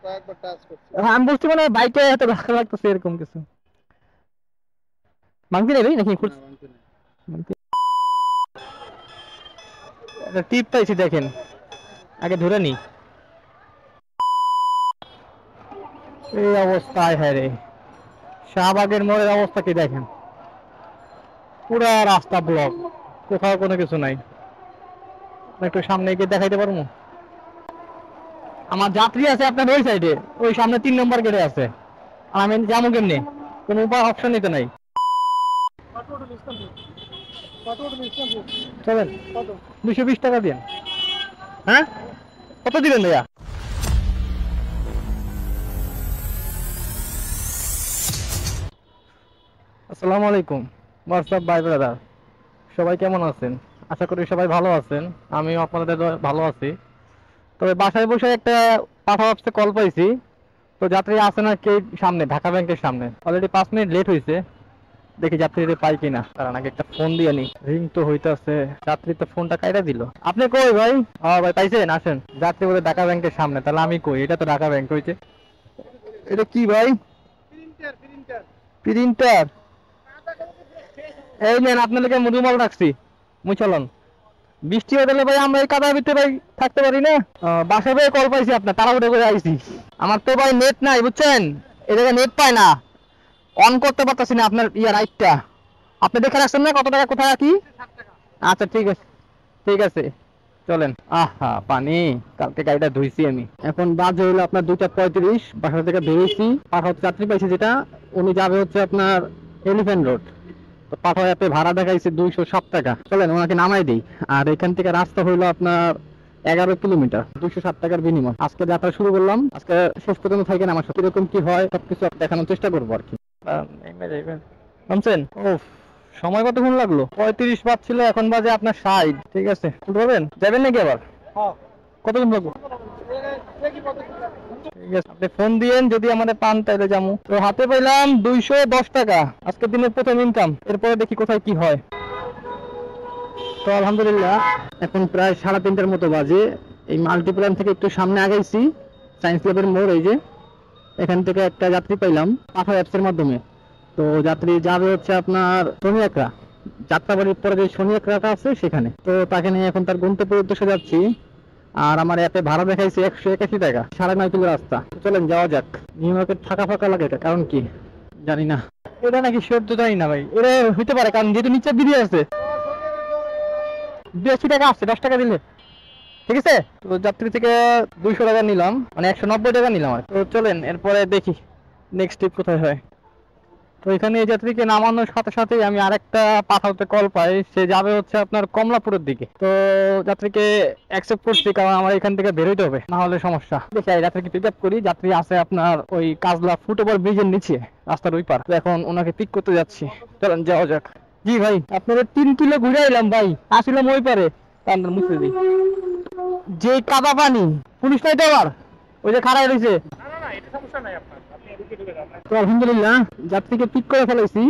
হ্যাঁ, আমি বুঝতে মানে বাইকে এত ভালো লাগতেছে এরকম কিছু। ভাঙতি নেই ভাই নাকি টিপ পাইছি দেখেন, আগে ধরে নি। এই অবস্থায় হ্যাঁ রে, শাহবাগের মোড়ের অবস্থা কি দেখেন, পুরা রাস্তা ব্লক, কোথাও কোনো কিছু নাই। একটু সামনে গিয়ে দেখাইতে পারবো? আমার যাত্রী আছে আপনার ওই সাইডে, ওই সামনে 3 নম্বর গেটে আছে, আর আমি যাবো কেমনি? কোনো উপায় অপশন নিতে নাই। চলেন, 220 টাকা দিন। হ্যাঁ, কত দিবেন ভাইয়া? আসসালামু আলাইকুম, হোয়াটসঅ্যাপ বাই ব্রাদার, সবাই কেমন আছেন? আশা করি সবাই ভালো আছেন, আমিও আপনাদের ভালো আছি। তবে বাসায় বসে একটা পাঠা অফিসে কল পাইছি, তো যাত্রী আছে না কে সামনে, ঢাকা ব্যাংকের সামনে, অলরেডি 5 মিনিট লেট হয়েছে। দেখি যাত্রীদের পাই কিনা, কারণ আগে একটা ফোন দিয়ে নি, রিং তো হইতাছে, যাত্রী তো ফোনটা কাইরা দিল। আপনি কই ভাই? হ্যাঁ ভাই পাইছেন, আসেন। যাত্রী বলে ঢাকা ব্যাংকের সামনে, তাহলে আমি কই? এটা তো ঢাকা ব্যাংক হইছে। এটা কি ভাই? প্রিন্টার? এই নেন, আপনার লোকে রুমাল রাখছি, মুচলন। বৃষ্টি হয়ে গেলে ভাই আমরা এই কাদার ভিতরে ভাই থাকতে পারি না। বাসা ভাই কল পাইছি আপনার, তাড়াহুড়ো করে আইছি। আমার তো ভাই নেট নাই বুঝছেন, এই জায়গায় নেট পায় না, অন করতে পারতেছি না আপনার ইয়া রাইটটা। আপনি দেখে রাখছেন না কত টাকা কোথায় কি? আচ্ছা ঠিক আছে, ঠিক আছে, চলেন। আহা পানি, কালকে গাড়িটা ধুইছি আমি। এখন বাজে হলো আপনার 2টা 35, বাসা থেকে বেরিয়েছি। পাঠাও যাত্রী পাইছি যেটা, উনি যাবে হচ্ছে আপনার এলিফ্যান্ট রোড। তো পাঠাও অ্যাপে ভাড়া দেখাইছে 207 টাকা, চলেন ওনাকে নামাই দিই। আর এখান থেকে রাস্তা হইলো আপনার 11 কিলোমিটার, 207 টাকার বিনিময়। আজকে যাত্রা শুরু করলাম, আজকে শেষ পর্যন্ত থাকেন আমার সাথে, কিরকম কি হয় সবকিছু দেখানোর চেষ্টা করবো আর কি। নামছেন? ও, সময় কতক্ষণ লাগলো? 35 বাজছিল, এখন বাজে আপনার 60। ঠিক আছে, উঠবেন, যাবেন নাকি আবার? কতক্ষণ লাগবে? ঠিক আছে, আপনি ফোন দিয়েন, যদি আমাদের পান তাইলে যাবো। তো হাতে পাইলাম 210 টাকা, আজকের দিনের প্রথম ইনকাম। এরপরে দেখি কোথায় কি হয়। তো আলহামদুলিল্লাহ, এখন প্রায় 3:30টার মতো বাজে। এই মাল্টিপ্ল্যান থেকে একটু সামনে আগাইছি, সায়েন্স ল্যাবের মোড়, এই যে এখান থেকে একটা যাত্রী পাইলাম পাঠা অ্যাপসের মাধ্যমে। তো যাত্রী যাবে হচ্ছে আপনার শনি একরা, যাত্রাবাড়ির পরে যে শনি একরাটা আছে সেখানে। তো তাকে নিয়ে এখন তার গন্তব্যের উদ্দেশ্যে যাচ্ছি। আর আমার অ্যাপে ভাড়া দেখাইছে 181 টাকা, 9.5 কিলো রাস্তা। চলেন যাওয়া যাক। নিউ মার্কেট ফাঁকা ফাঁকা লাগে, এটা কারণ কি জানি না। এটা নাকি সত্য জানি না ভাই, এটা হইতে পারে, কারণ যেহেতু নিচে বিরিয়ে আছে। 82 টাকা আসছে, 10 টাকা দিলে ঠিক আছে। তো যাত্রী থেকে 200 টাকা নিলাম, মানে 190 টাকা নিলাম আর। তো চলেন এরপরে দেখি নেক্সট ট্রিপ কোথায় হয়। তো এখানে এই যাত্রীকে নামানোর সাথে সাথেই আমি আরেকটা পাঠাতে কল পাই, সে যাবে হচ্ছে আপনার কমলাপুরের দিকে। তো যাত্রীকে অ্যাকসেপ্ট করছি, কারণ আমার এখান থেকে বেরোইতে হবে, না হলে সমস্যা। দেখি এই যাত্রীকে পিক আপ করি। যাত্রী আছে আপনার ওই কাজলা ফুটওভার ব্রিজের নিচে, রাস্তার ওই পার। তো এখন ওনাকে পিক করতে যাচ্ছি, চলেন যাওয়া যাক। জি ভাই, আপনাদের 3 কিলো ঘুরে এলাম ভাই, আসলাম ওই পারে। তার মুছে দিই যে কাদা পানি, পুলিশ নাই তো আবার, ওই যে খাড়াই রয়েছে। তো আলহামদুলিল্লাহ যাত্রীকে পিক করে ফেলেছি।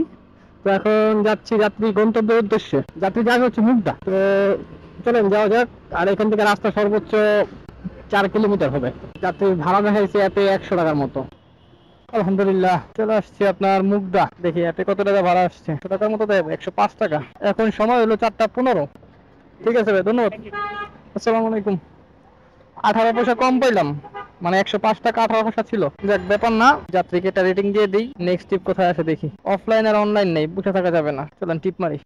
তো এখন যাচ্ছি যাত্রী গন্তব্যের উদ্দেশ্যে। যাত্রী যাবে হচ্ছে মুগদা। তো চলেন যাওয়া যাক। আর এখান থেকে রাস্তা সর্বোচ্চ 4 কিলোমিটার হবে। যাত্রীর ভাড়া দেখাইছে এতে 100 টাকার মতো। আলহামদুলিল্লাহ চলে আসছি আপনার মুগদা। দেখি এতে কত টাকা ভাড়া আসছে, 100 টাকার মতো দেয়, 105 টাকা। এখন সময় হলো 4টা 15। ঠিক আছে ভাই, ধন্যবাদ। আসসালামু আলাইকুম। 18 পয়সা কম পাইলাম, মানে 105 টাকা 18 পয়সা ছিল। যাক ব্যাপার না, যাত্রীকে একটা রেটিং দিয়ে দিই। নেক্সট টিপ কোথায় আসে দেখি। অফলাইন আর অনলাইন নেই, বসে থাকা যাবে না, চলেন টিপ মারি।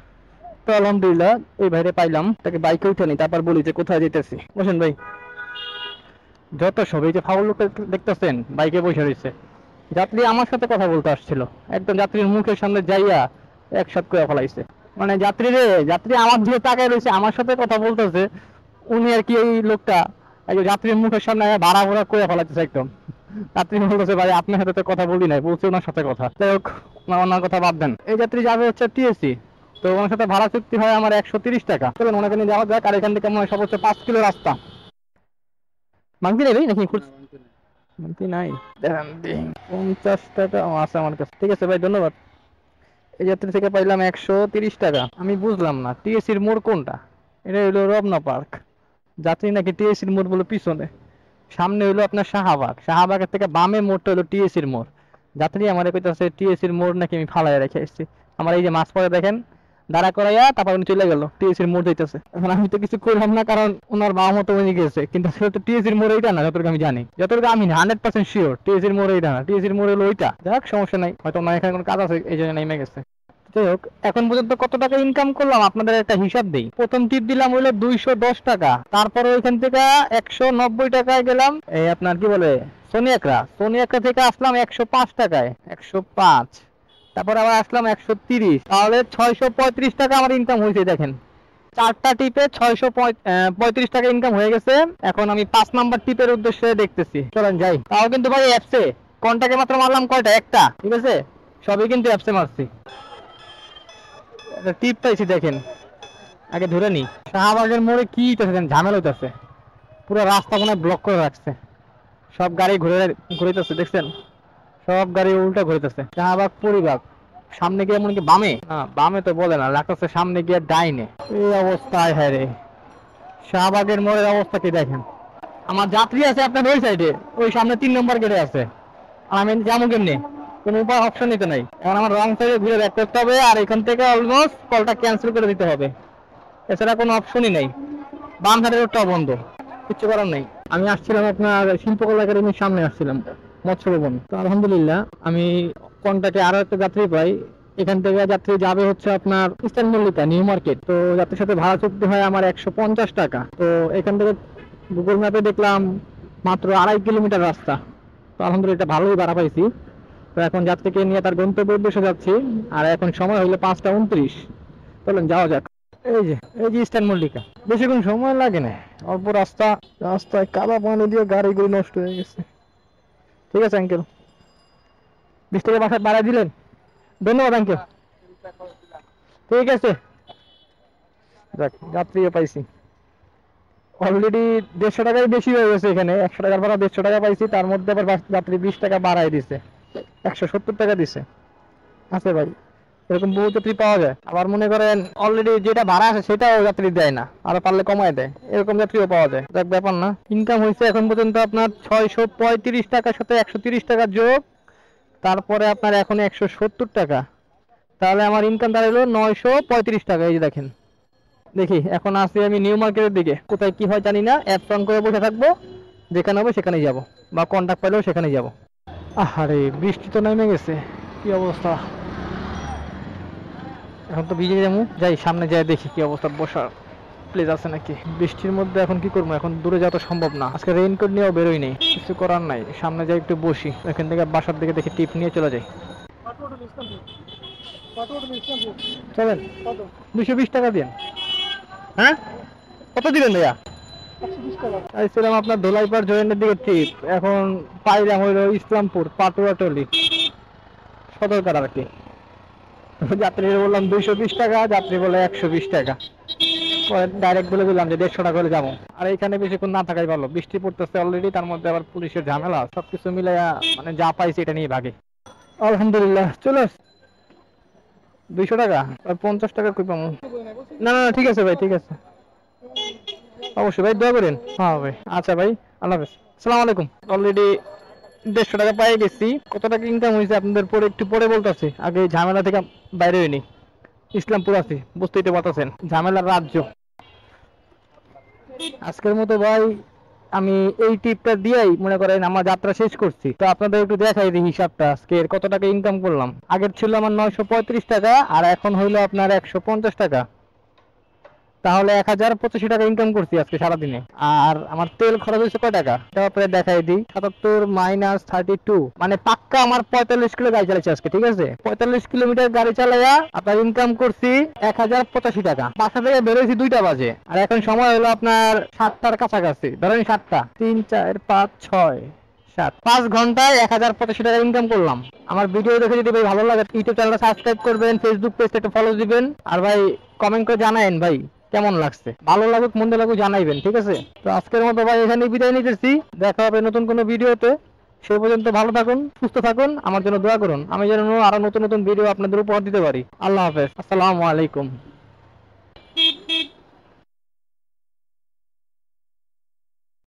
তো আলহামদুলিল্লাহ এই ভাইরে পাইলাম, তাকে বাইকে উঠে নি, তারপর বলি যে কোথায় যেতেছি। বসেন ভাই। যত সবাই যে ফাউল লোক দেখতেছেন বাইকে বসে রয়েছে, যাত্রী আমার সাথে কথা বলতে আসছিল, একদম যাত্রীর মুখের সামনে যাইয়া একসাথ করে ফেলাইছে। মানে যাত্রী রে, যাত্রী আমার দিকে তাকায় রয়েছে, আমার সাথে কথা বলতেছে। উনি আর কি, এই লোকটা একজন যাত্রীর মুখের সামনে ভাড়া ভরা করে ফেলাইতেছে একদম। যাত্রী বলতেছে ভাই আপনার সাথে তো কথা বলি নাই, বলছি ওনার সাথে কথা। যাই হোক, ওনার কথা বাদ দেন। এই যাত্রী যাবে হচ্ছে টিএসসি। তো ওনার সাথে ভাড়া চুক্তি হয় আমার 130 টাকা। চলুন ওনাকে নিয়ে যাওয়া যাক। আর এখান থেকে মনে হয় সর্বোচ্চ 5 কিলো রাস্তা। মাংতি নেই ভাই নাকি? মাংতি নাই, দেখান দিই। 50 টাকা আছে আমার কাছে, ঠিক আছে ভাই, ধন্যবাদ। এই যাত্রী থেকে পাইলাম 130 টাকা। আমি বুঝলাম না টিএসসির মোড় কোনটা। এটা হইলো রমনা পার্ক, যাত্রী নাকি টিএসসির মোড় বলে পিছনে। সামনে হইলো আপনার শাহবাগ, শাহবাগের থেকে বামে মোড়টা হলো টিএসির মোড়। যাত্রী আমার কইতাছে টিএসির মোড় নাকি আমি ফালাইয়া রেখে এসেছি। আমার এই যে মাছ পরে দেখেন দাঁড়া করাইয়া তারপর উনি চলে গেল, টিএসির মোড় যাইতেছে। এখন আমি তো কিছু করলাম না, কারণ ওনার বাবা মতো উনি গেছে, কিন্তু আসলে তো টিএসির মোড় এইটা না, যতটুকু আমি জানি, যতটুকু আমি 100% শিওর টিএসির মোড় এইটা না, টিএসির মোড় হলো ওইটা। যাক সমস্যা নাই, হয়তো ওনার এখানে কোনো কাজ আছে এই জন্য নেমে গেছে। যাই হোক, এখন পর্যন্ত কত টাকা ইনকাম করলাম আপনাদের একটা হিসাব দেই। প্রথম টিপ দিলাম হইলো 210 টাকা, তারপরে ওইখান থেকে 190 টাকায় গেলাম এই আপনার কি বলে সোনিয়াকড়া, সোনিয়াকড়া থেকে আসলাম 105 টাকায়, 105, তারপর আবার আসলাম 130, তাহলে 635 টাকা আমার ইনকাম হয়েছে। দেখেন 4টা টিপে 635 টাকা ইনকাম হয়ে গেছে। এখন আমি 5 নাম্বার টিপের উদ্দেশ্যে দেখতেছি, চলেন যাই। তাও কিন্তু ভাই অ্যাপসে কোনটাকে মাত্র মারলাম কয়টা, একটা, ঠিক আছে, সবই কিন্তু অ্যাপসে মারছি। টিপ পাইছি দেখেন, আগে ধরে নি। শাহবাগের মোড়ে কি ঝামেলা হইতেছে, পুরো রাস্তা মনে ব্লক করে রাখছে, সব গাড়ি ঘুরেতেছে, দেখছেন সব গাড়ি উল্টা ঘুরেতেছে। শাহবাগ পরিবাগ, সামনে গিয়ে এমনকি বামে, বামে তো বলে না, লাগতেছে সামনে গিয়ে ডাইনে। এই অবস্থায় হ্যাঁ রে, শাহবাগের মোড়ের অবস্থা কি দেখেন। আমার যাত্রী আছে আপনার ওই সাইডে, ওই সামনে 3 নম্বর গেটে আছে, আর আমি যাবো কেমনি, কোনো উপায় অপশনই তো নাই। এখন আমার রং সাইডে ঘুরে ব্যাক করতে হবে, আর এখান থেকে অলমোস্ট কলটা ক্যান্সেল করে দিতে হবে, এছাড়া কোনো অপশনই নেই। বাম সাইডের রোডটাও বন্ধ, কিচ্ছু করার নেই। আমি আসছিলাম আপনার শিল্পকলা একাডেমির সামনে আসছিলাম, মৎস্য ভবন। তো আলহামদুলিল্লাহ আমি কন্টাক্টে আরো একটা যাত্রী পাই, এখান থেকে যাত্রী যাবে হচ্ছে আপনার ইস্টার্ন মল্লিকা নিউ মার্কেট। তো যাত্রীর সাথে ভাড়া চুক্তি হয় আমার 150 টাকা। তো এখান থেকে গুগল ম্যাপে দেখলাম মাত্র 2.5 কিলোমিটার রাস্তা। তো আলহামদুলিল্লাহ এটা ভালোই ভাড়া পাইছি। তো এখন যাত্রীকে নিয়ে তার গন্তব্য উদ্দেশ্যে যাচ্ছি, আর এখন সময় হলো 5টা 29। চলেন যাওয়া যাক। এই যে ইস্টার্ন মল্লিকা, বেশিক্ষণ সময় লাগে না, অল্প রাস্তা, রাস্তায় কাদা পানি দিয়ে গাড়িগুলি নষ্ট হয়ে গেছে। ঠিক আছে আঙ্কেল, 20 টাকা বাসায় বাড়াই দিলেন, ধন্যবাদ আঙ্কেল। ঠিক আছে, যাক যাত্রীও পাইছি। অলরেডি 150 টাকাই বেশি হয়ে গেছে, এখানে 100 টাকার ভাড়া 150 টাকা পাইছি, তার মধ্যে আবার যাত্রী 20 টাকা বাড়াই দিছে, 170 টাকা দিছে। আছে ভাই, এরকম বহু যাত্রী পাওয়া যায়। আবার মনে করেন অলরেডি যেটা ভাড়া আছে সেটাও যাত্রী দেয় না, আরো পারলে কমায় দেয়, এরকম যাত্রীও পাওয়া যায়। দেখ ব্যাপার না। ইনকাম হয়েছে এখন পর্যন্ত আপনার 635 টাকার সাথে 130 টাকা যোগ, তারপরে আপনার এখন 170 টাকা, তাহলে আমার ইনকাম দাঁড়ালো 935 টাকা। এই যে দেখেন, দেখি এখন আসি আমি নিউ মার্কেটের দিকে, কোথায় কি হয় জানি না, অ্যাপ অন করে বসে থাকবো, যেখানে হবে সেখানেই যাব, বা কন্টাক্ট পাইলেও সেখানেই যাব। আরে বৃষ্টি তো নেমে গেছে, কি অবস্থা, এখন তো ভিজে যাবো। যাই সামনে যাই দেখি কি অবস্থা, বসার প্লেস আছে নাকি। বৃষ্টির মধ্যে এখন কি করবো, এখন দূরে যাওয়া তো সম্ভব না, আজকে রেইনকোট নিয়েও বেরোই নেই, কিছু করার নাই। সামনে যাই একটু বসি, এখান থেকে বাসার দিকে দেখি টিপ নিয়ে চলে যাই। চলেন, 220 টাকা দিন। হ্যাঁ কত দিবেন ভাইয়া? আসছিলাম আপনার ধোলাইপাড় জয়েন্টের দিকে টিপ, এখন পাইলাম হইলো ইসলামপুর পাটুয়াটলি সদরকার আর কি। যাত্রী বললাম 220 টাকা, যাত্রী বলে 120 টাকা, ডাইরেক্ট বলে দিলাম যে 150 টাকা করে যাবো। আর এখানে বেশিক্ষণ না থাকাই ভালো, বৃষ্টি পড়তেছে অলরেডি, তার মধ্যে আবার পুলিশের ঝামেলা, সবকিছু মিলে মানে যা পাইছি এটা নিয়ে ভাগে। আলহামদুলিল্লাহ চলে 200 টাকা আর 50 টাকা কই পাবো? না না ঠিক আছে ভাই, ঠিক আছে, অবশ্যই ভাই দোয়া করেন। হ্যাঁ ভাই, আচ্ছা ভাই, আল্লাহ হাফেজ, আসসালামু আলাইকুম। অলরেডি 150 টাকা পাই গেছি, কত টাকা ইনকাম হয়েছে আপনাদের পরে একটু পরে বলতেছি, আগে ঝামেলা থেকে বাইরে হইনি। ইসলামপুর আছি, বুঝতেই তো পারতেছেন ঝামেলার রাজ্য। আজকের মতো ভাই আমি এই টিপটা দিয়েই মনে করেন আমার যাত্রা শেষ করছি। তো আপনাদের একটু দেখাই দিই হিসাবটা, আজকে কত টাকা ইনকাম করলাম। আগের ছিল আমার 935 টাকা, আর এখন হইলো আপনার 150 টাকা, তাহলে 1085 টাকা ইনকাম করছি আজকে সারাদিনে। আর আমার তেল খরচ হয়েছে কয় টাকা এটা আপনাদের দেখাই দিই, 77 - 32, মানে পাক্কা আমার 45 কিলো গাড়ি চালাচ্ছি আজকে, ঠিক আছে, 45 কিলোমিটার গাড়ি চালাইয়া আপনার ইনকাম করছি 1085 টাকা। বাসা থেকে বেরোইছি 2টা বাজে, আর এখন সময় হলো আপনার 7টার কাছাকাছি, ধরেন 7টা, 3 4 5 6 7, 5 ঘন্টায় 1085 টাকা ইনকাম করলাম। আমার ভিডিও দেখে যদি ভাই ভালো লাগে ইউটিউব চ্যানেলটা সাবস্ক্রাইব করবেন, ফেসবুক পেজটা একটু ফলো দিবেন, আর ভাই কমেন্ট করে জানায়েন ভাই কেমন লাগছে, ভালো লাগুক মন্দ লাগুক জানাইবেন, ঠিক আছে। তো আজকের মতো ভাই এখানেই বিদায় নিতেছি, দেখা হবে নতুন কোনো ভিডিওতে। সেই পর্যন্ত ভালো থাকুন, সুস্থ থাকুন, আমার জন্য দোয়া করুন, আমি যেন আরো নতুন নতুন ভিডিও আপনাদের উপহার দিতে পারি। আল্লাহ হাফেজ, আসসালামু আলাইকুম।